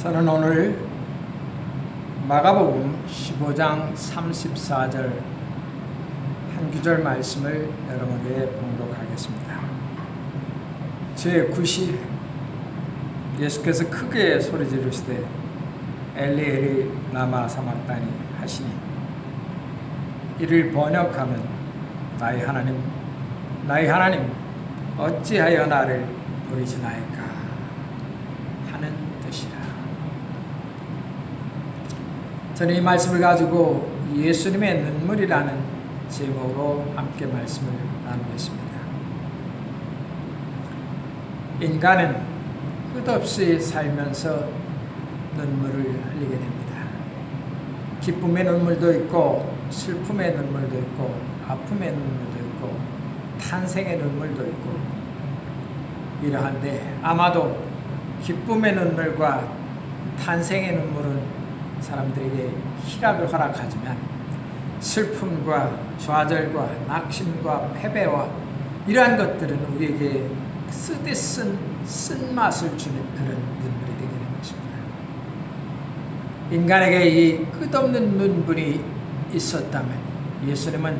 저는 오늘 마가복음 15장 34절 한 구절 말씀을 여러분에게 봉독하겠습니다. 제9시 예수께서 크게 소리 지르시되 엘리 엘리 라마 사막다니 하시니, 이를 번역하면 나의 하나님 어찌하여 나를 버리시나이까 하는 뜻이라. 저는 이 말씀을 가지고 예수님의 눈물이라는 제목으로 함께 말씀을 나누겠습니다. 인간은 끝없이 살면서 눈물을 흘리게 됩니다. 기쁨의 눈물도 있고 슬픔의 눈물도 있고 아픔의 눈물도 있고 탄생의 눈물도 있고 이러한데, 아마도 기쁨의 눈물과 탄생의 눈물은 사람들에게 희락을 허락하지만 슬픔과 좌절과 낙심과 패배와 이러한 것들은 우리에게 쓰디쓴 쓴맛을 주는 그런 눈물이 되게 되는 것입니다. 인간에게 이 끝없는 눈물이 있었다면 예수님은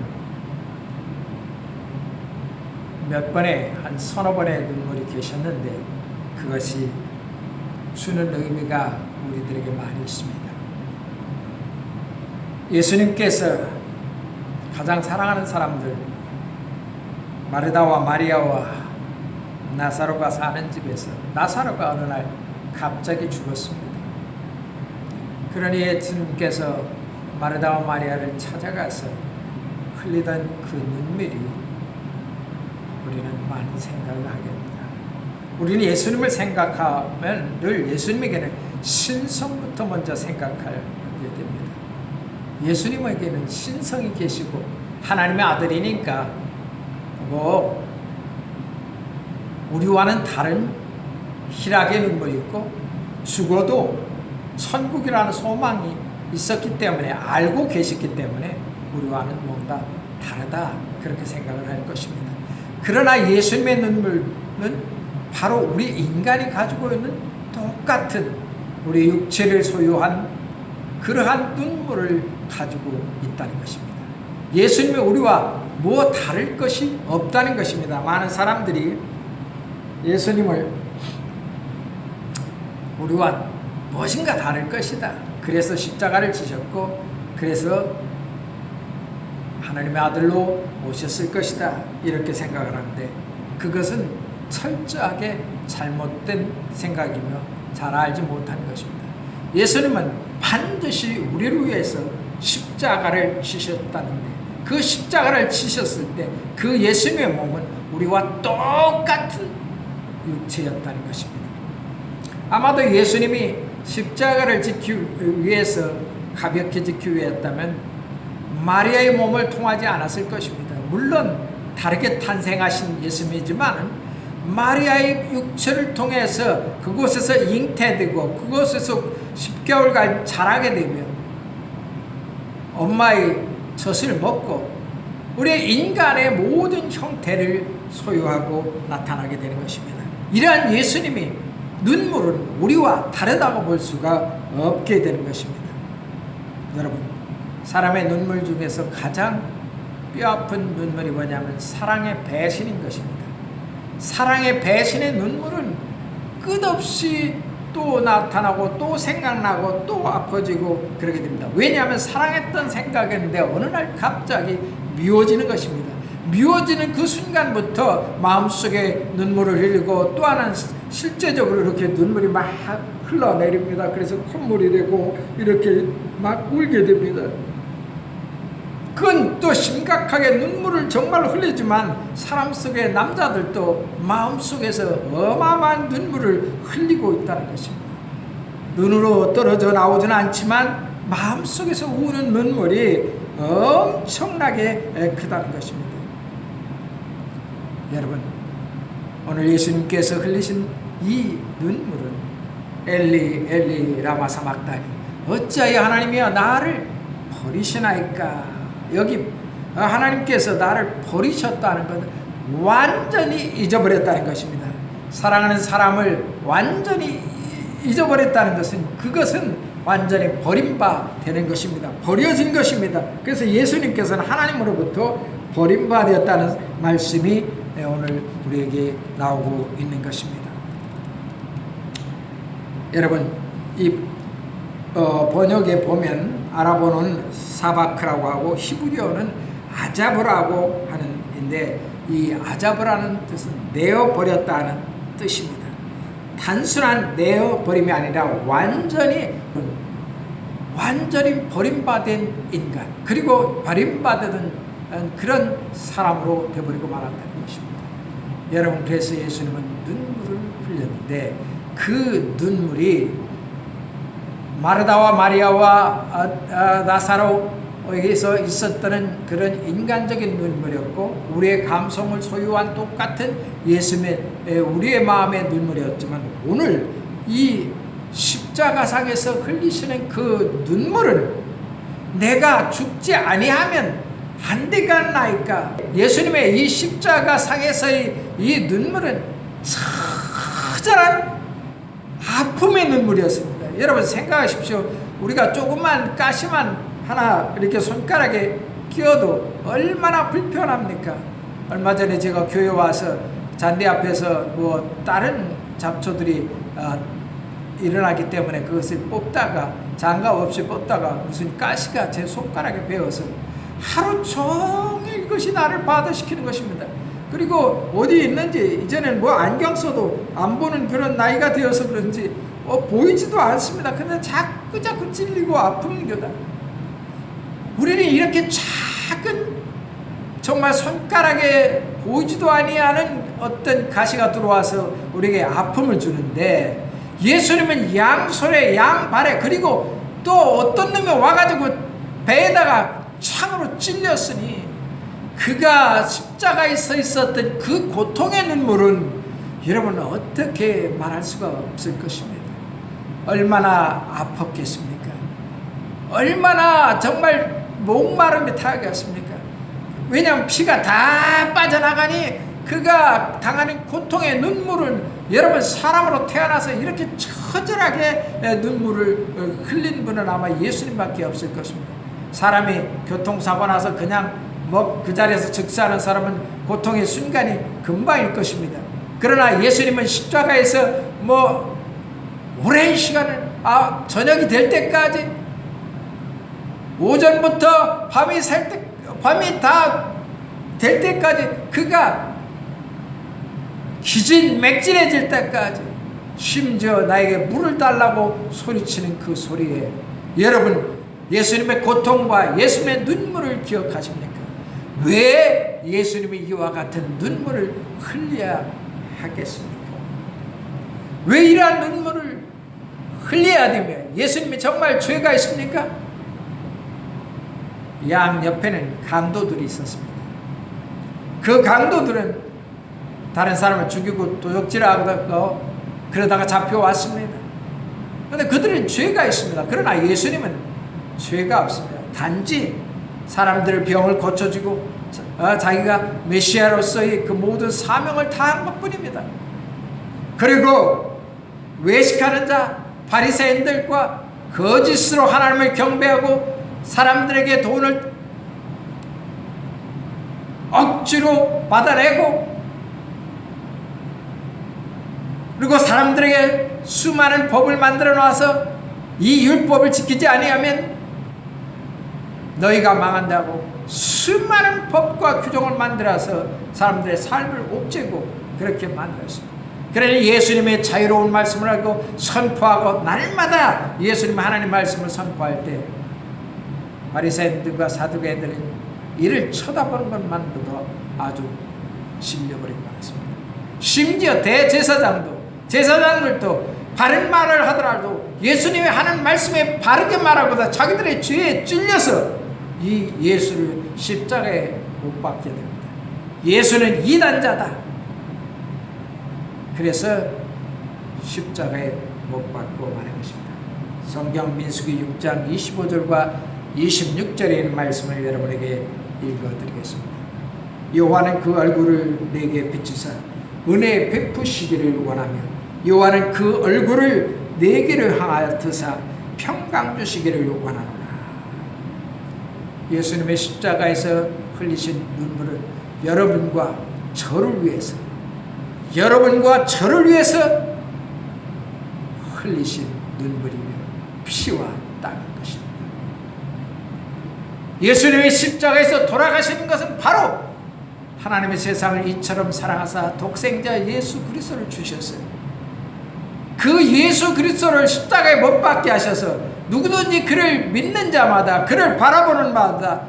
몇 번의 한 서너 번의 눈물이 계셨는데, 그것이 주는 의미가 우리들에게 많이 있습니다. 예수님께서 가장 사랑하는 사람들 마르다와 마리아와 나사로가 사는 집에서 나사로가 어느 날 갑자기 죽었습니다. 그러니 예수님께서 마르다와 마리아를 찾아가서 흘리던 그 눈물이 우리는 많은 생각을 하게 됩니다. 우리는 예수님을 생각하면 늘 예수님에게는 신성부터 먼저 생각하게 됩니다. 예수님에게는 신성이 계시고 하나님의 아들이니까 뭐 우리와는 다른 희락의 눈물이 있고, 죽어도 천국이라는 소망이 있었기 때문에, 알고 계셨기 때문에 우리와는 뭔가 다르다, 그렇게 생각을 할 것입니다. 그러나 예수님의 눈물은 바로 우리 인간이 가지고 있는 똑같은 우리 육체를 소유한 그러한 눈물을 가지고 있다는 것입니다. 예수님이 우리와 뭐 다를 것이 없다는 것입니다. 많은 사람들이 예수님을 우리와 무엇인가 다를 것이다, 그래서 십자가를 지셨고 그래서 하나님의 아들로 오셨을 것이다, 이렇게 생각을 하는데, 그것은 철저하게 잘못된 생각이며 잘 알지 못하는 것입니다. 예수님은 반드시 우리를 위해서 십자가를 지셨다는데, 그 십자가를 지셨을 때 그 예수님의 몸은 우리와 똑같은 육체였다는 것입니다. 아마도 예수님이 십자가를 지키기 위해서, 가볍게 지키기 위해였다면 마리아의 몸을 통하지 않았을 것입니다. 물론 다르게 탄생하신 예수님이지만 마리아의 육체를 통해서 그곳에서 잉태되고 그곳에서 10개월간 자라게 되며 엄마의 젖을 먹고 우리 인간의 모든 형태를 소유하고 나타나게 되는 것입니다. 이러한 예수님이 눈물은 우리와 다르다고 볼 수가 없게 되는 것입니다. 여러분, 사람의 눈물 중에서 가장 뼈아픈 눈물이 뭐냐면 사랑의 배신인 것입니다. 사랑의 배신의 눈물은 끝없이 또 나타나고 또 생각나고 또 아파지고 그러게 됩니다. 왜냐하면 사랑했던 생각이었는데 어느 날 갑자기 미워지는 것입니다. 미워지는 그 순간부터 마음속에 눈물을 흘리고, 또 하나는 실제적으로 이렇게 눈물이 막 흘러내립니다. 그래서 콧물이 되고 이렇게 막 울게 됩니다. 그건 또 심각하게 눈물을 정말 흘리지만 사람 속의 남자들도 마음속에서 어마어마한 눈물을 흘리고 있다는 것입니다. 눈으로 떨어져 나오지는 않지만 마음속에서 우는 눈물이 엄청나게 크다는 것입니다. 여러분, 오늘 예수님께서 흘리신 이 눈물은 엘리 엘리 라마 사막다니 어찌하여 하나님이여 나를 버리시나이까. 여기 하나님께서 나를 버리셨다는 것은 완전히 잊어버렸다는 것입니다. 사랑하는 사람을 완전히 잊어버렸다는 것은 그것은 완전히 버림받는 것입니다. 버려진 것입니다. 그래서 예수님께서는 하나님으로부터 버림받았다는 말씀이 오늘 우리에게 나오고 있는 것입니다. 여러분, 이 번역에 보면 아랍어는 사바크라고 하고 히브리어는 아자브라고 하는데, 이 아자브라는 뜻은 내어버렸다는 뜻입니다. 단순한 내어버림이 아니라 완전히 버림받은 인간, 그리고 버림받은 그런 사람으로 되어버리고 말았다는 것입니다. 여러분, 그래서 예수님은 눈물을 흘렸는데 그 눈물이 마르다와 마리아와 나사로에게서 있었던 그런 인간적인 눈물이었고, 우리의 감성을 소유한 똑같은 예수님의 우리의 마음의 눈물이었지만, 오늘 이 십자가상에서 흘리시는 그 눈물은 내가 죽지 아니하면 안 되겠나이까. 예수님의 이 십자가상에서의 이 눈물은 처절한 아픔의 눈물이었습니다. 여러분 생각하십시오. 우리가 조그만 가시만 하나 이렇게 손가락에 끼워도 얼마나 불편합니까? 얼마 전에 제가 교회 와서 잔디 앞에서 다른 잡초들이 일어나기 때문에 그것을 뽑다가, 장갑 없이 뽑다가 무슨 가시가 제 손가락에 베어서 하루 종일 그것이 나를 바다시키는 것입니다. 그리고 어디 있는지 이제는 안경 써도 안 보는 그런 나이가 되어서 그런지 보이지도 않습니다. 근데 자꾸 찔리고 아픈 거다. 우리는 이렇게 작은, 정말 손가락에 보이지도 아니하는 어떤 가시가 들어와서 우리에게 아픔을 주는데, 예수님은 양손에 양발에, 그리고 또 어떤 놈이 와가지고 배에다가 창으로 찔렸으니 그가 십자가에 서 있었던 그 고통의 눈물은 여러분은 어떻게 말할 수가 없을 것입니다. 얼마나 아팠겠습니까? 얼마나 정말 목마름이 타겠습니까? 왜냐하면 피가 다 빠져나가니 그가 당하는 고통의 눈물은, 여러분 사람으로 태어나서 이렇게 처절하게 눈물을 흘린 분은 아마 예수님밖에 없을 것입니다. 사람이 교통사고 나서 그냥 그 자리에서 즉사하는 사람은 고통의 순간이 금방일 것입니다. 그러나 예수님은 십자가에서 오랜 시간을, 저녁이 될 때까지, 오전부터 밤이 다 될 때까지, 그가 기진맥진해질 때까지, 심지어 나에게 물을 달라고 소리치는 그 소리에, 여러분 예수님의 고통과 예수님의 눈물을 기억하십니까? 왜 예수님이 이와 같은 눈물을 흘려야 하겠습니까? 왜 이러한 눈물을 흘려야 되며, 예수님이 정말 죄가 있습니까? 양 옆에는 강도들이 있었습니다. 그 강도들은 다른 사람을 죽이고 도적질하고 그러다가 잡혀왔습니다. 그런데 그들은 죄가 있습니다. 그러나 예수님은 죄가 없습니다. 단지 사람들의 병을 고쳐주고 자기가 메시아로서의 그 모든 사명을 다한 것뿐입니다. 그리고 외식하는 자 바리새인들과 거짓으로 하나님을 경배하고 사람들에게 돈을 억지로 받아내고, 그리고 사람들에게 수많은 법을 만들어 놔서 이 율법을 지키지 아니하면 너희가 망한다고 수많은 법과 규정을 만들어서 사람들의 삶을 옥죄고 그렇게 만들었습니다. 그러니 예수님의 자유로운 말씀을 알고 선포하고 날마다 예수님 하나님 말씀을 선포할 때 바리새인들과 사두개인들은 이를 쳐다보는 것만으로도 아주 질려버리고 말았습니다. 심지어 제사장들도 바른 말을 하더라도 예수님의 하는 말씀에 바르게 말하고도 자기들의 죄에 찔려서 이 예수를 십자가에 못 박게 됩니다. 예수는 이단자다. 그래서 십자가에 못 박고 마는 것입니다. 성경 민수기 6장 25절과 26절에 있는 말씀을 여러분에게 읽어드리겠습니다. 여호와는 그 얼굴을 내게 비추사 은혜 베푸시기를 원하며, 여호와는 그 얼굴을 내게를 향하여 드사 평강 주시기를 원하노라. 예수님의 십자가에서 흘리신 눈물은 여러분과 저를 위해서 흘리신 눈물이며 피와 땀인 것입니다. 예수님의 십자가에서 돌아가시는 것은 바로 하나님의 세상을 이처럼 사랑하사 독생자 예수 그리스도를 주셨어요. 그 예수 그리스도를 십자가에 못 박게 하셔서 누구든지 그를 믿는 자마다, 그를 바라보는 마다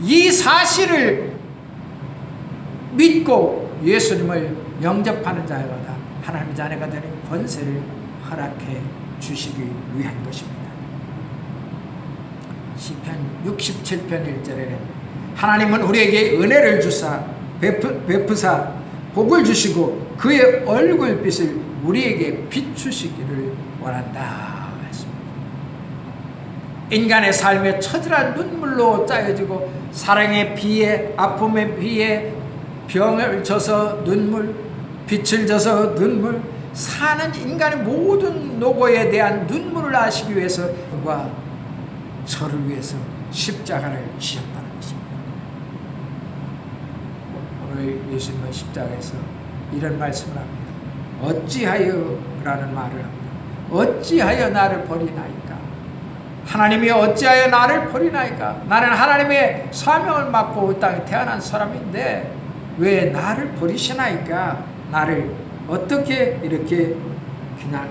이 사실을 믿고 예수님을 영접하는 자마다 하나님의 자녀가 되는 권세를 허락해 주시기 위한 것입니다. 시편 67편 1절에는 하나님은 우리에게 은혜를 주사 베푸사 복을 주시고 그의 얼굴빛을 우리에게 비추시기를 원한다 했습니다. 인간의 삶에 처절한 눈물로 짜여지고 사랑의 비에, 아픔의 비에, 병을 져서 눈물, 빛을 져서 눈물, 사는 인간의 모든 노고에 대한 눈물을 아시기 위해서 과 저를 위해서 십자가를 지셨다는 것입니다. 오늘 예수님은 십자가에서 이런 말씀을 합니다. 어찌하여 라는 말을 합니다. 어찌하여 나를 버리나이까? 하나님이 어찌하여 나를 버리나이까? 나는 하나님의 사명을 맡고 이 땅에 태어난 사람인데 왜 나를 버리시나이까? 나를 어떻게 이렇게 그냥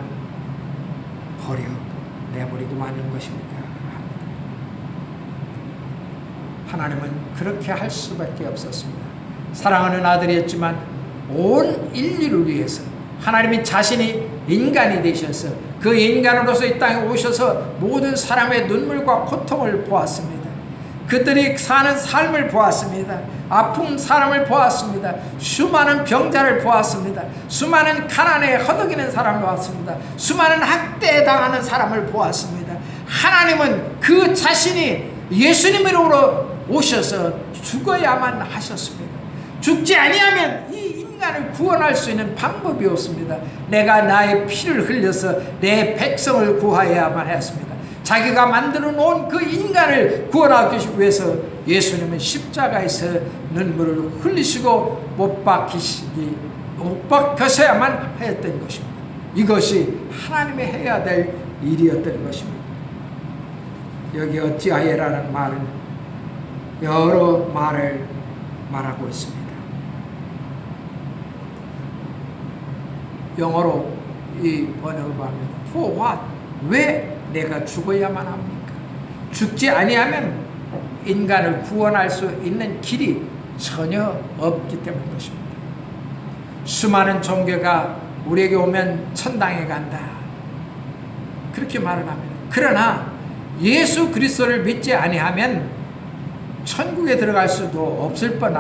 버려 내버리고 마는 것입니까? 하나님은 그렇게 할 수밖에 없었습니다. 사랑하는 아들이었지만 온 인류를 위해서 하나님이 자신이 인간이 되셔서 그 인간으로서 이 땅에 오셔서 모든 사람의 눈물과 고통을 보았습니다. 그들이 사는 삶을 보았습니다. 아픈 사람을 보았습니다. 수많은 병자를 보았습니다. 수많은 가난에 허덕이는 사람을 보았습니다. 수많은 학대당하는 사람을 보았습니다. 하나님은 그 자신이 예수님으로 오셔서 죽어야만 하셨습니다. 죽지 아니하면 이 인간을 구원할 수 있는 방법이 없습니다. 내가 나의 피를 흘려서 내 백성을 구하여야만 했습니다. 자기가 만들어 놓은 그 인간을 구원하기 위해서 예수님은 십자가에서 눈물을 흘리시고 못 박히셔야만 하였던 것입니다. 이것이 하나님이 해야 될 일이었던 것입니다. 여기 어찌하여라는 말은 여러 말을 말하고 있습니다. 영어로 이 번역을 보면 For what? 왜 내가 죽어야만 합니까? 죽지 아니하면 인간을 구원할 수 있는 길이 전혀 없기 때문인 것입니다. 수많은 종교가 우리에게 오면 천당에 간다 그렇게 말을 합니다. 그러나 예수 그리스도를 믿지 아니하면 천국에 들어갈 수도 없을 뿐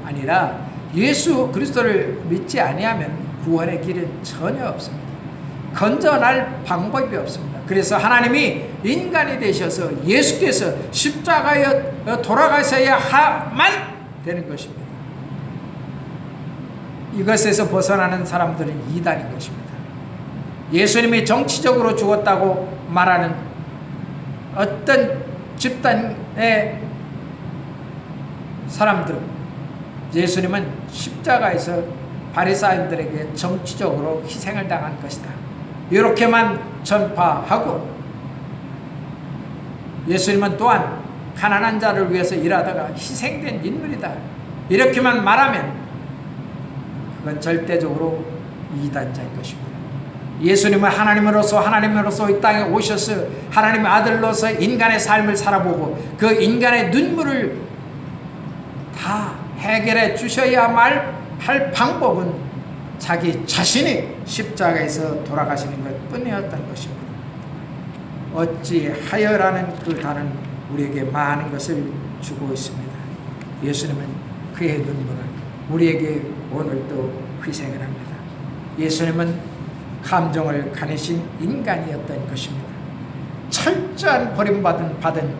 아니라 예수 그리스도를 믿지 아니하면 구원의 길은 전혀 없습니다. 건져낼 방법이 없습니다. 그래서 하나님이 인간이 되셔서 예수께서 십자가에 돌아가셔야만 되는 것입니다. 이것에서 벗어나는 사람들은 이단인 것입니다. 예수님이 정치적으로 죽었다고 말하는 어떤 집단의 사람들, 예수님은 십자가에서 바리사인들에게 정치적으로 희생을 당한 것이다. 이렇게만 전파하고 예수님은 또한 가난한 자를 위해서 일하다가 희생된 인물이다. 이렇게만 말하면 그건 절대적으로 이단자인 것입니다. 예수님은 하나님으로서 이 땅에 오셔서 하나님의 아들로서 인간의 삶을 살아보고 그 인간의 눈물을 다 해결해 주셔야만 할 방법은 자기 자신이 십자가에서 돌아가시는 것 뿐이었던 것입니다. 어찌하여라는 그 단어는 우리에게 많은 것을 주고 있습니다. 예수님은 그의 눈물을 우리에게 오늘도 희생을 합니다. 예수님은 감정을 가내신 인간이었던 것입니다. 철저한 버림받은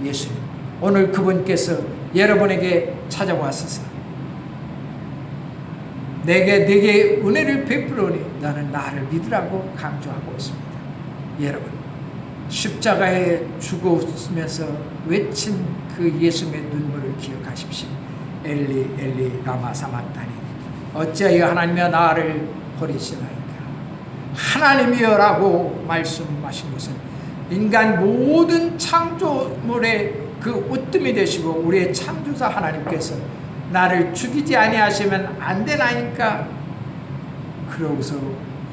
예수님, 오늘 그분께서 여러분에게 찾아와서 내게 은혜를 베풀으니 너는 나를 믿으라고 강조하고 있습니다. 여러분, 십자가에 죽으면서 외친 그 예수님의 눈물을 기억하십시오. 엘리 엘리 라마 사박다니 어찌하여 하나님이여 나를 버리시나이까. 하나님이여라고 말씀하신 것은 인간 모든 창조물의 그 으뜸이 되시고 우리의 창조자 하나님께서 나를 죽이지 아니하시면 안 되나니까. 그러고서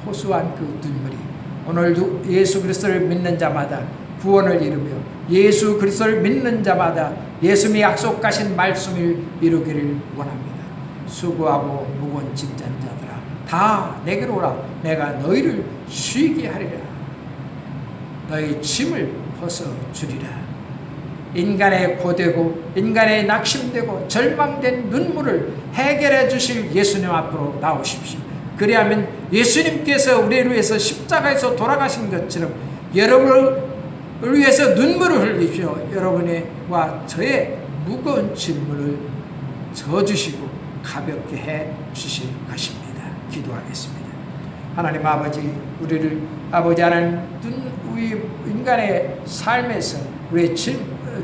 호소한 그 눈물이 오늘도 예수 그리스도를 믿는 자마다 구원을 이루며 예수 그리스도를 믿는 자마다 예수님이 약속하신 말씀을 이루기를 원합니다. 수고하고 무거운 짐진 자들아 다 내게로 오라. 내가 너희를 쉬게 하리라. 너희 짐을 벗어주리라. 인간의 고되고 인간의 낙심되고 절망된 눈물을 해결해 주실 예수님 앞으로 나오십시오. 그리하면 예수님께서 우리를 위해서 십자가에서 돌아가신 것처럼 여러분을 위해서 눈물을 흘리시오. 여러분과 저의 무거운 짐을 져주시고 가볍게 해 주실 것입니다. 기도하겠습니다. 하나님 아버지, 우리를 아버지 하나님 우리 인간의 삶에서 우리의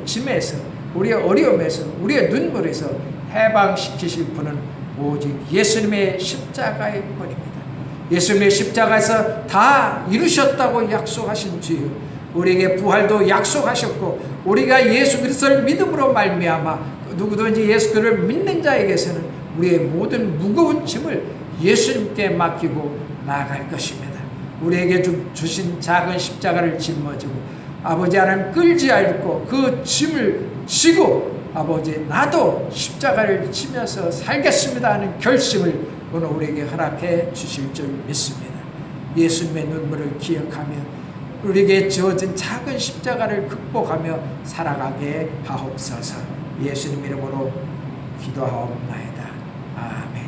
짐에서 우리의 어려움에서 우리의 눈물에서 해방시키실 분은 오직 예수님의 십자가의 뿐입니다. 예수님의 십자가에서 다 이루셨다고 약속하신 주여, 우리에게 부활도 약속하셨고 우리가 예수 그리스도를 믿음으로 말미암아 누구든지 예수 그리스도를 믿는 자에게서는 우리의 모든 무거운 짐을 예수님께 맡기고 나아갈 것입니다. 우리에게 주신 작은 십자가를 짊어지고 아버지 하나님 끌지 않고 그 짐을 지고 아버지 나도 십자가를 지면서 살겠습니다 하는 결심을 오늘 우리에게 허락해 주실 줄 믿습니다. 예수님의 눈물을 기억하며 우리에게 주어진 작은 십자가를 극복하며 살아가게 하옵소서. 예수님 이름으로 기도하옵나이다. 아멘.